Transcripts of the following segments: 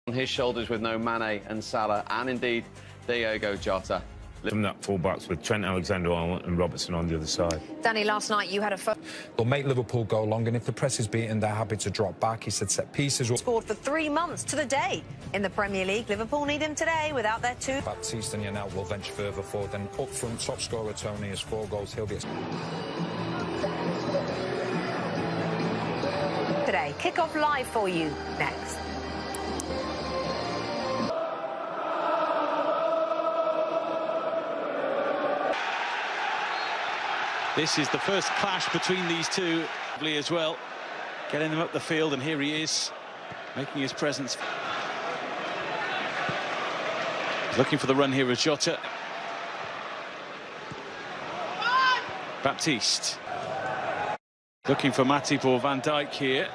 On his shoulders with no Mane and Salah, and indeed Diogo Jota. From that full-backs with Trent Alexander-Arnold and Robertson on the other side. Danny, last night you had a... They'll make Liverpool go long, and if the press is beaten, they're happy to drop back. He said set pieces... Scored for 3 months to the day in the Premier League. Liverpool need him today without their two... Baptiste and Yanel will venture further forward. Then up front, top scorer Tony has 4 goals. He'll be... Today, kick-off live for you next. This is the first clash between these two as well. Getting them up the field, and here he is, making his presence. Looking for the run here with Jota. Baptiste. Looking for Matip or Van Dijk here.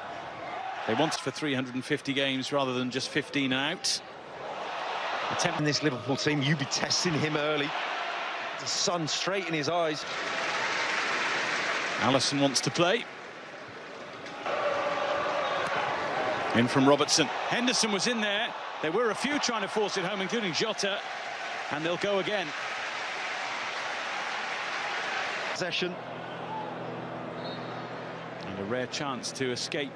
They want it for 350 games rather than just 15 out. In this Liverpool team, you be testing him early. The sun straight in his eyes. Alisson wants to play. In from Robertson. Henderson was in there. There were a few trying to force it home, including Jota. And they'll go again. Possession. And a rare chance to escape.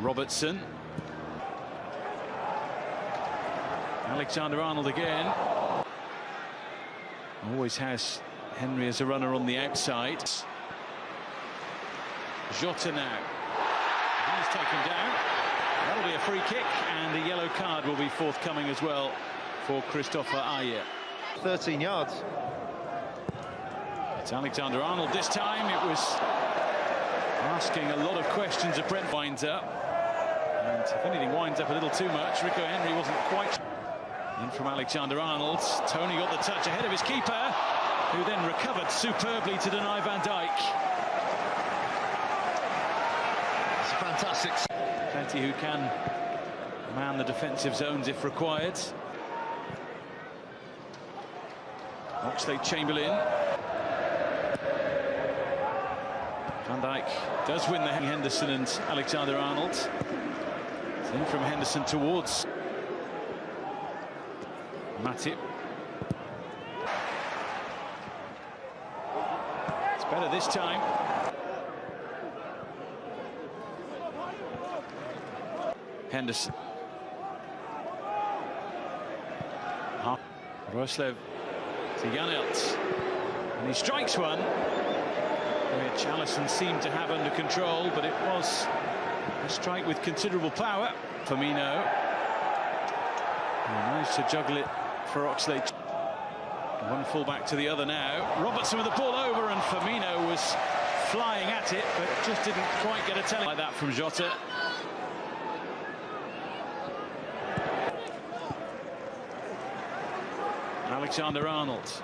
Robertson. Alexander-Arnold again. Always has Henry as a runner on the outside. Jota now. He's taken down. That'll be a free kick, and a yellow card will be forthcoming as well for Christopher Ajer. 13 yards. It's Alexander-Arnold this time. It was asking a lot of questions of Brent. Winds up. And if anything winds up a little too much, Rico Henry wasn't quite... In from Alexander-Arnold. Tony got the touch ahead of his keeper, who then recovered superbly to deny Van Dijk. It's fantastic. Plenty who can man the defensive zones if required. Oxlade-Chamberlain. Van Dijk does win the Henderson and Alexander-Arnold. It's in from Henderson towards Matip. It's better this time. Henderson. Roslev to Janelt. And he strikes one, which Alisson seemed to have under control, but it was a strike with considerable power. Firmino. He managed to juggle it for Oxlade. One full-back to the other now. Robertson with the ball over, and Firmino was flying at it, but just didn't quite get a tell like that from Jota. Alexander-Arnold.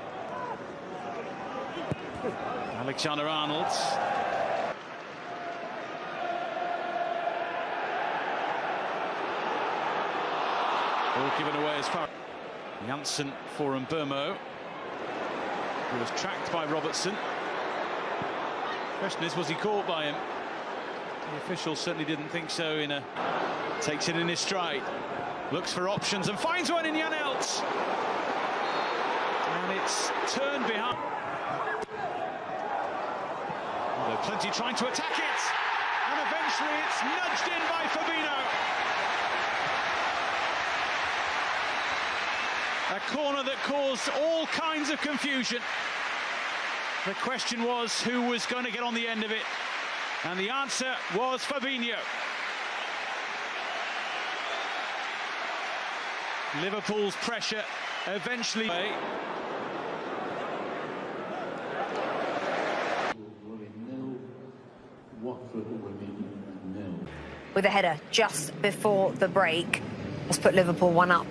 Alexander-Arnold. Ball given away as far. Janssen for Mbermo, who was tracked by Robertson. Question is, was he caught by him? The official certainly didn't think so. Takes it in his stride, looks for options and finds one in Janelt. And it's turned behind. Although plenty trying to attack it, and eventually it's nudged in by Fabinho. A corner that caused all kinds of confusion. The question was who was going to get on the end of it, and the answer was Fabinho. Liverpool's pressure eventually... With a header just before the break, has put Liverpool 1 up.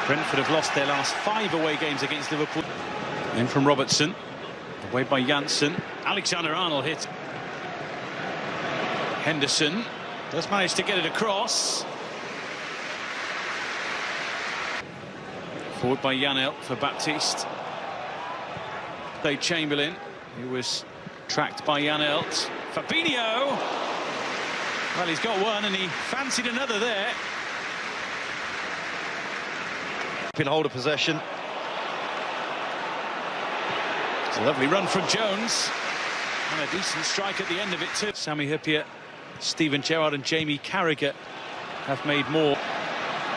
Brentford have lost their last 5 away games against Liverpool. In from Robertson, away by Janssen. Alexander-Arnold hit. Henderson does manage to get it across. Forward by Janelt for Baptiste. Chamberlain, who was tracked by Janelt. Fabinho! Well, he's got one and he fancied another there. In hold of possession. It's a lovely run from Jones. And a decent strike at the end of it too. Sami Hyypiä, Stephen Gerrard and Jamie Carragher have made more.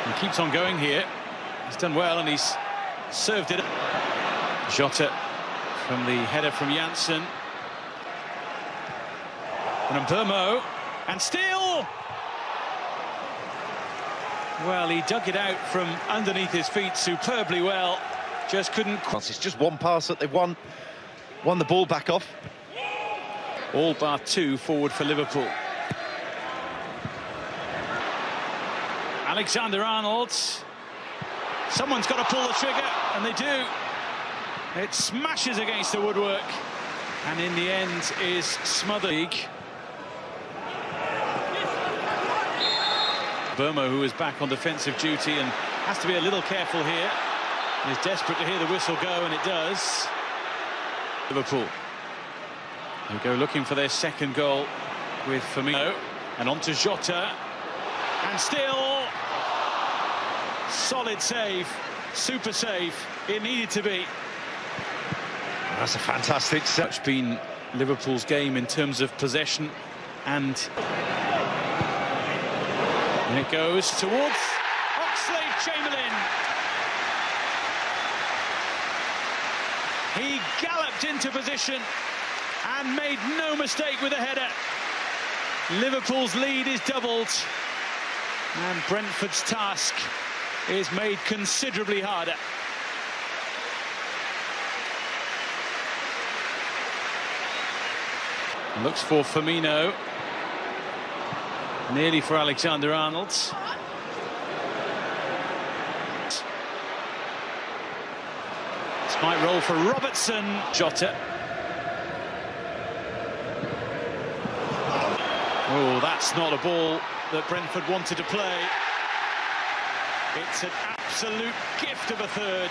He keeps on going here. He's done well and he's served it. Jota from the header from Janssen. And Burmo. And still! Well, he dug it out from underneath his feet superbly well. Just couldn't... It's just one pass that they've won the ball back off. All bar two forward for Liverpool. Alexander-Arnold. Someone's got to pull the trigger, and they do. It smashes against the woodwork, and in the end is smothered. Burmo, who is back on defensive duty and has to be a little careful here. He's desperate to hear the whistle go, and it does. Liverpool. They go looking for their second goal with Firmino, and on to Jota, and still solid save, super save. It needed to be. That's a fantastic set. It's been Liverpool's game in terms of possession, and it goes towards Oxlade-Chamberlain. He galloped into position and made no mistake with a header. Liverpool's lead is doubled, and Brentford's task is made considerably harder. Looks for Firmino. Nearly for Alexander-Arnold. This might roll for Robertson. Jota. Oh, that's not a ball that Brentford wanted to play. It's an absolute gift of a third.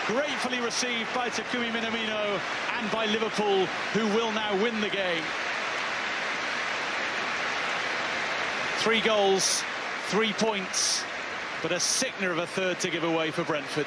Gratefully received by Takumi Minamino and by Liverpool, who will now win the game. 3 goals, 3 points, but a sickener of a third to give away for Brentford.